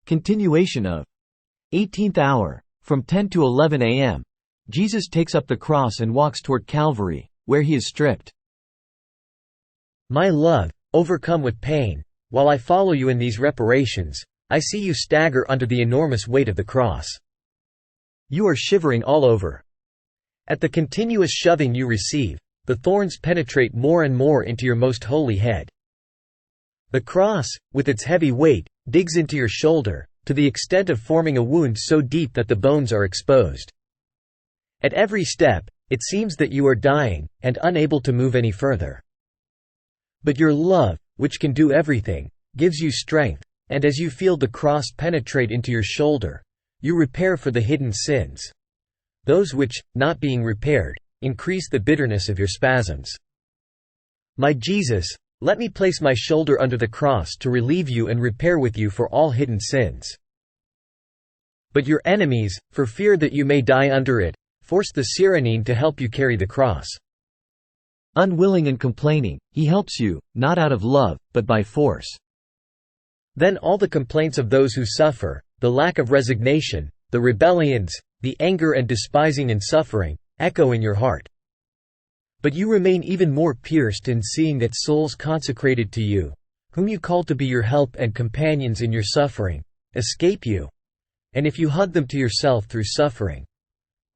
Continuation of 18th Hour. From 10 to 11 a.m. Jesus takes up the cross and walks toward Calvary, where he is stripped. My love, overcome with pain, while I follow you in these reparations, I see you stagger under the enormous weight of the cross. You are shivering all over. At the continuous shoving you receive, the thorns penetrate more and more into your most holy head. The cross, with its heavy weight, digs into your shoulder, to the extent of forming a wound so deep that the bones are exposed. At every step, it seems that you are dying, and unable to move any further. But your love, which can do everything, gives you strength, and as you feel the cross penetrate into your shoulder, you repair for the hidden sins. Those which, not being repaired, increase the bitterness of your spasms. My Jesus, let me place my shoulder under the cross to relieve you and repair with you for all hidden sins. But your enemies, for fear that you may die under it, force the Cyrene to help you carry the cross. Unwilling and complaining, he helps you, not out of love, but by force. Then all the complaints of those who suffer, the lack of resignation, the rebellions, the anger and despising and suffering, echo in your heart. But you remain even more pierced in seeing that souls consecrated to you, whom you call to be your help and companions in your suffering, escape you. And if you hug them to yourself through suffering,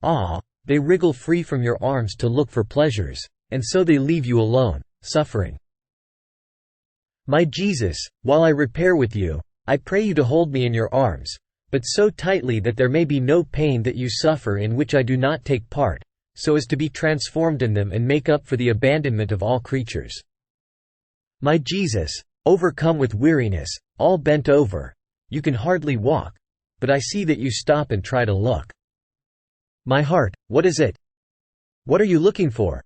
they wriggle free from your arms to look for pleasures, and so they leave you alone, suffering. My Jesus, while I repair with you, I pray you to hold me in your arms, but so tightly that there may be no pain that you suffer in which I do not take part, so as to be transformed in them and make up for the abandonment of all creatures. My Jesus, overcome with weariness, all bent over, you can hardly walk, but I see that you stop and try to look. My heart, what is it? What are you looking for?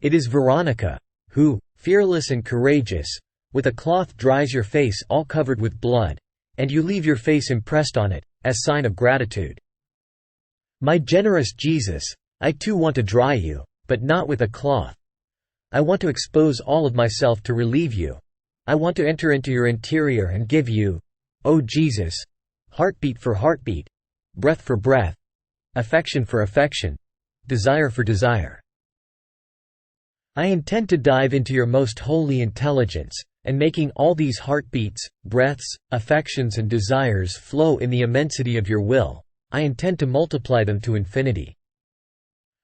It is Veronica, who, fearless and courageous, with a cloth dries your face all covered with blood, and you leave your face impressed on it, as sign of gratitude. My generous Jesus, I too want to dry you, but not with a cloth. I want to expose all of myself to relieve you. I want to enter into your interior and give you, O Jesus, heartbeat for heartbeat, breath for breath, affection for affection, desire for desire. I intend to dive into your most holy intelligence, and making all these heartbeats, breaths, affections and desires flow in the immensity of your will, I intend to multiply them to infinity.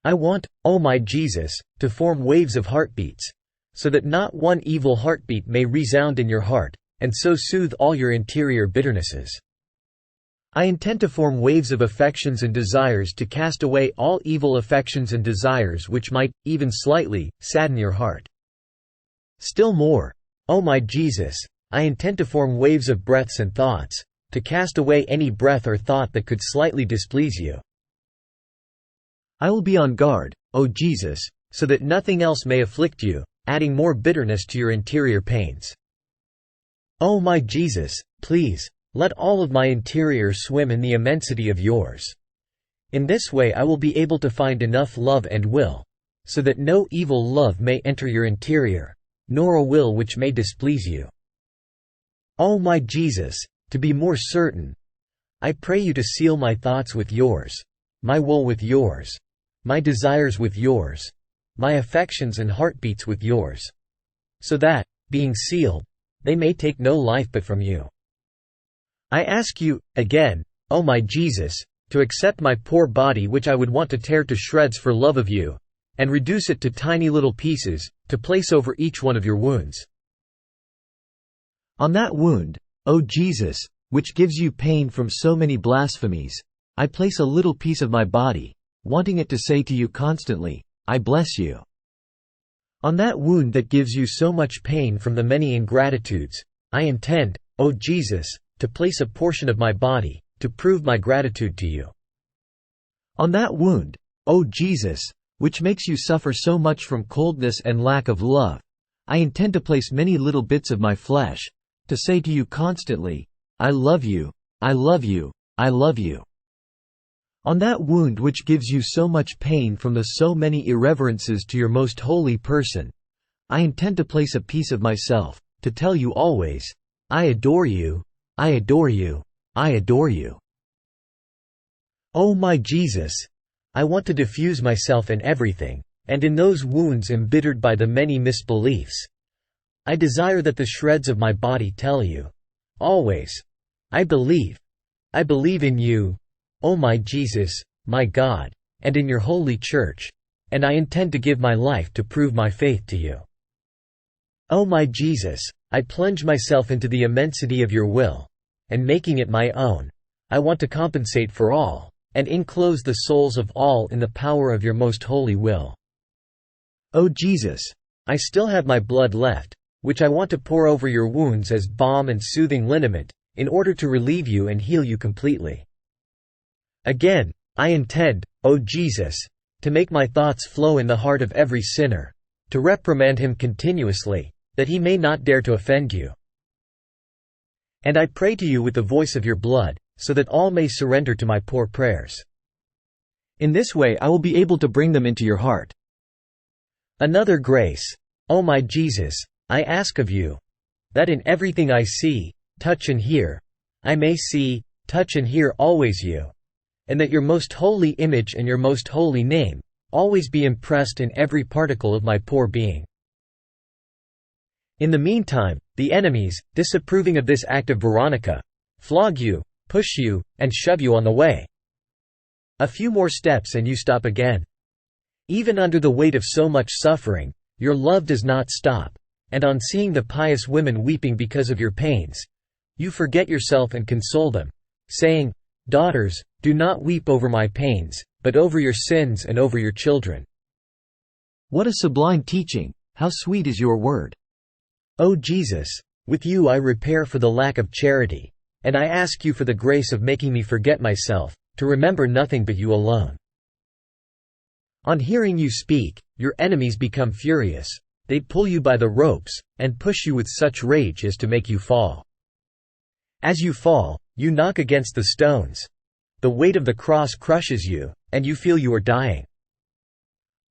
I want, O my Jesus, to form waves of heartbeats, so that not one evil heartbeat may resound in your heart, and so soothe all your interior bitternesses. I intend to form waves of affections and desires to cast away all evil affections and desires which might, even slightly, sadden your heart. Still more, O my Jesus, I intend to form waves of breaths and thoughts, to cast away any breath or thought that could slightly displease you. I will be on guard, O Jesus, so that nothing else may afflict you, adding more bitterness to your interior pains. O my Jesus, please, let all of my interior swim in the immensity of yours. In this way I will be able to find enough love and will, so that no evil love may enter your interior, nor a will which may displease you. O my Jesus, to be more certain, I pray you to seal my thoughts with yours, my will with yours, my desires with yours, my affections and heartbeats with yours, so that, being sealed, they may take no life but from you. I ask you, again, O my Jesus, to accept my poor body which I would want to tear to shreds for love of you, and reduce it to tiny little pieces, to place over each one of your wounds. On that wound, O Jesus, which gives you pain from so many blasphemies, I place a little piece of my body, wanting it to say to you constantly, I bless you. On that wound that gives you so much pain from the many ingratitudes, I intend, O Jesus, to place a portion of my body, to prove my gratitude to you. On that wound, O Jesus, which makes you suffer so much from coldness and lack of love, I intend to place many little bits of my flesh, to say to you constantly, I love you, I love you, I love you. On that wound which gives you so much pain from the so many irreverences to your most holy person, I intend to place a piece of myself, to tell you always, I adore you, I adore you. I adore you. O my Jesus, I want to diffuse myself in everything, and in those wounds embittered by the many misbeliefs. I desire that the shreds of my body tell you, always, I believe in you, O my Jesus, my God, and in your holy church, and I intend to give my life to prove my faith to you. O my Jesus, I plunge myself into the immensity of your will, and making it my own, I want to compensate for all, and enclose the souls of all in the power of your most holy will. O Jesus, I still have my blood left, which I want to pour over your wounds as balm and soothing liniment, in order to relieve you and heal you completely. Again, I intend, O Jesus, to make my thoughts flow in the heart of every sinner, to reprimand him continuously, that he may not dare to offend you. And I pray to you with the voice of your blood, so that all may surrender to my poor prayers. In this way I will be able to bring them into your heart. Another grace, O my Jesus, I ask of you, that in everything I see, touch and hear, I may see, touch and hear always you, and that your most holy image and your most holy name always be impressed in every particle of my poor being. In the meantime, the enemies, disapproving of this act of Veronica, flog you, push you, and shove you on the way. A few more steps and you stop again. Even under the weight of so much suffering, your love does not stop, and on seeing the pious women weeping because of your pains, you forget yourself and console them, saying, "Daughters, do not weep over my pains, but over your sins and over your children." What a sublime teaching! How sweet is your word! O Jesus, with you I repair for the lack of charity, and I ask you for the grace of making me forget myself, to remember nothing but you alone. On hearing you speak, your enemies become furious. They pull you by the ropes, and push you with such rage as to make you fall. As you fall, you knock against the stones. The weight of the cross crushes you, and you feel you are dying.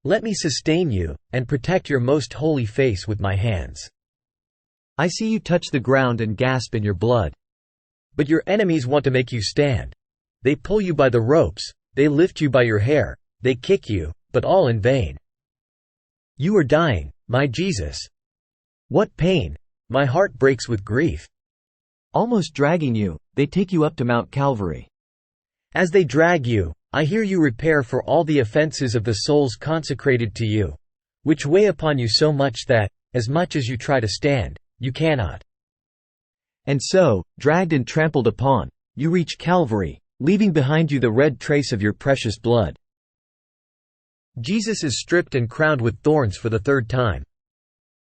Let me sustain you, and protect your most holy face with my hands. I see you touch the ground and gasp in your blood. But your enemies want to make you stand. They pull you by the ropes, they lift you by your hair, they kick you, but all in vain. You are dying, my Jesus. What pain! My heart breaks with grief. Almost dragging you, they take you up to Mount Calvary. As they drag you, I hear you repair for all the offenses of the souls consecrated to you, which weigh upon you so much that, as much as you try to stand, you cannot. And so, dragged and trampled upon, you reach Calvary, leaving behind you the red trace of your precious blood. Jesus is stripped and crowned with thorns for the third time.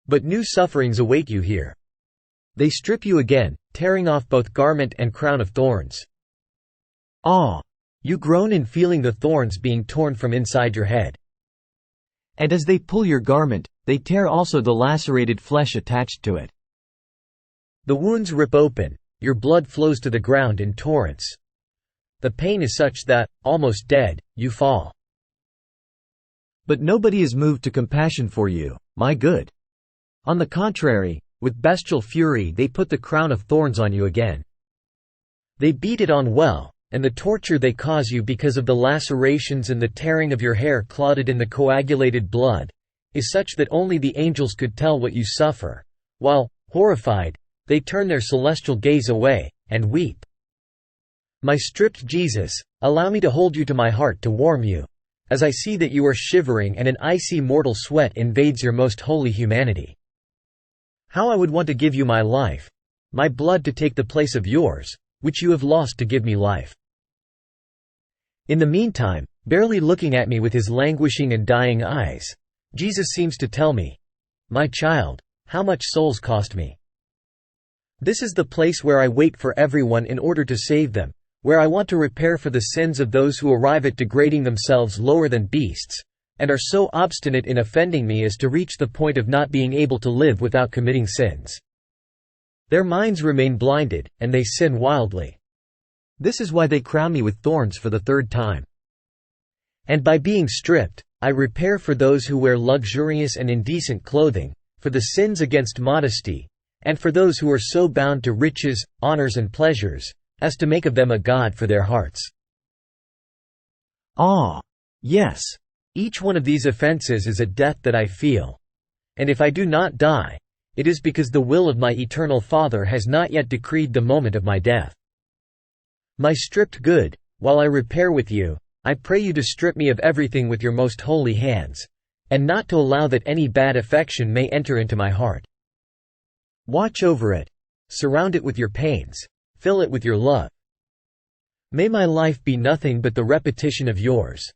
But new sufferings await you here. They strip you again, tearing off both garment and crown of thorns. Ah! You groan in feeling the thorns being torn from inside your head. And as they pull your garment, they tear also the lacerated flesh attached to it. The wounds rip open, your blood flows to the ground in torrents. The pain is such that, almost dead, you fall. But nobody is moved to compassion for you, my good. On the contrary, with bestial fury they put the crown of thorns on you again. They beat it on well, and the torture they cause you because of the lacerations and the tearing of your hair clotted in the coagulated blood, is such that only the angels could tell what you suffer, while, horrified, they turn their celestial gaze away, and weep. My stripped Jesus, allow me to hold you to my heart to warm you, as I see that you are shivering and an icy mortal sweat invades your most holy humanity. How I would want to give you my life, my blood to take the place of yours, which you have lost to give me life. In the meantime, barely looking at me with his languishing and dying eyes, Jesus seems to tell me, "My child, how much souls cost me?" This is the place where I wait for everyone in order to save them, where I want to repair for the sins of those who arrive at degrading themselves lower than beasts, and are so obstinate in offending me as to reach the point of not being able to live without committing sins. Their minds remain blinded, and they sin wildly. This is why they crown me with thorns for the third time. And by being stripped, I repair for those who wear luxurious and indecent clothing, for the sins against modesty, and for those who are so bound to riches, honors and pleasures, as to make of them a god for their hearts. Yes. Each one of these offenses is a death that I feel. And if I do not die, it is because the will of my eternal Father has not yet decreed the moment of my death. My stripped good, while I repair with you, I pray you to strip me of everything with your most holy hands, and not to allow that any bad affection may enter into my heart. Watch over it, surround it with your pains, fill it with your love. May my life be nothing but the repetition of yours.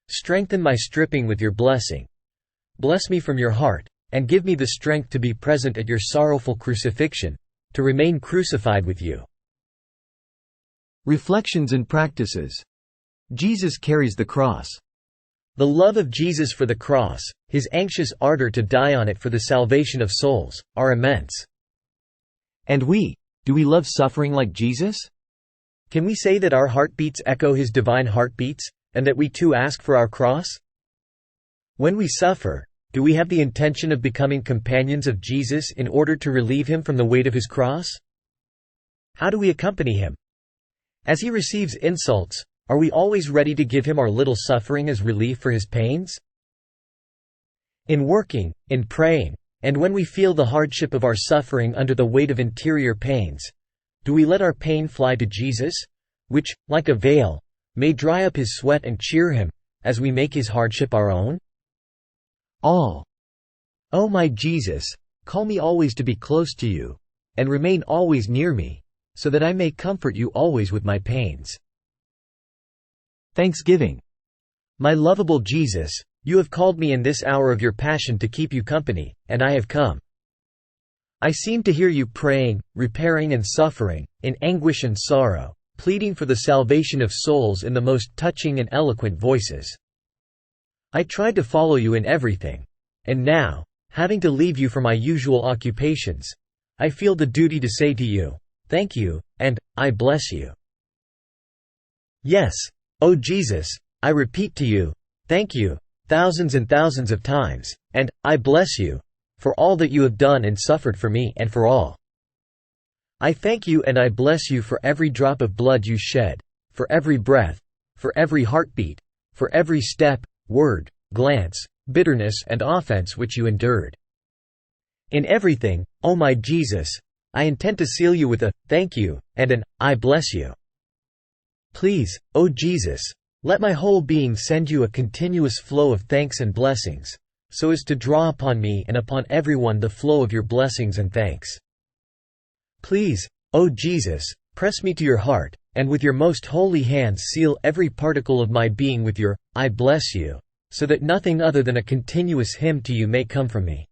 Strengthen my stripping with your blessing. Bless me from your heart, and give me the strength to be present at your sorrowful crucifixion, to remain crucified with you. Reflections and practices. Jesus carries the cross. The love of Jesus for the cross, his anxious ardor to die on it for the salvation of souls, are immense. And do we love suffering like Jesus? Can we say that our heartbeats echo his divine heartbeats, and that we too ask for our cross? When we suffer, do we have the intention of becoming companions of Jesus in order to relieve him from the weight of his cross? How do we accompany him? As he receives insults, are we always ready to give him our little suffering as relief for his pains? In working, in praying, and when we feel the hardship of our suffering under the weight of interior pains, do we let our pain fly to Jesus, which, like a veil, may dry up his sweat and cheer him, as we make his hardship our own? O my Jesus, call me always to be close to you, and remain always near me, so that I may comfort you always with my pains. Thanksgiving. My lovable Jesus, you have called me in this hour of your passion to keep you company, and I have come. I seem to hear you praying, repairing and suffering, in anguish and sorrow, pleading for the salvation of souls in the most touching and eloquent voices. I tried to follow you in everything, and now, having to leave you for my usual occupations, I feel the duty to say to you, thank you, and I bless you. Yes, O Jesus, I repeat to you, thank you, thousands and thousands of times, and I bless you, for all that you have done and suffered for me and for all. I thank you and I bless you for every drop of blood you shed, for every breath, for every heartbeat, for every step, word, glance, bitterness and offense which you endured. In everything, O my Jesus, I intend to seal you with a thank you and an I bless you. Please, O Jesus, let my whole being send you a continuous flow of thanks and blessings, so as to draw upon me and upon everyone the flow of your blessings and thanks. Please, O Jesus, press me to your heart, and with your most holy hands seal every particle of my being with your I bless you, so that nothing other than a continuous hymn to you may come from me.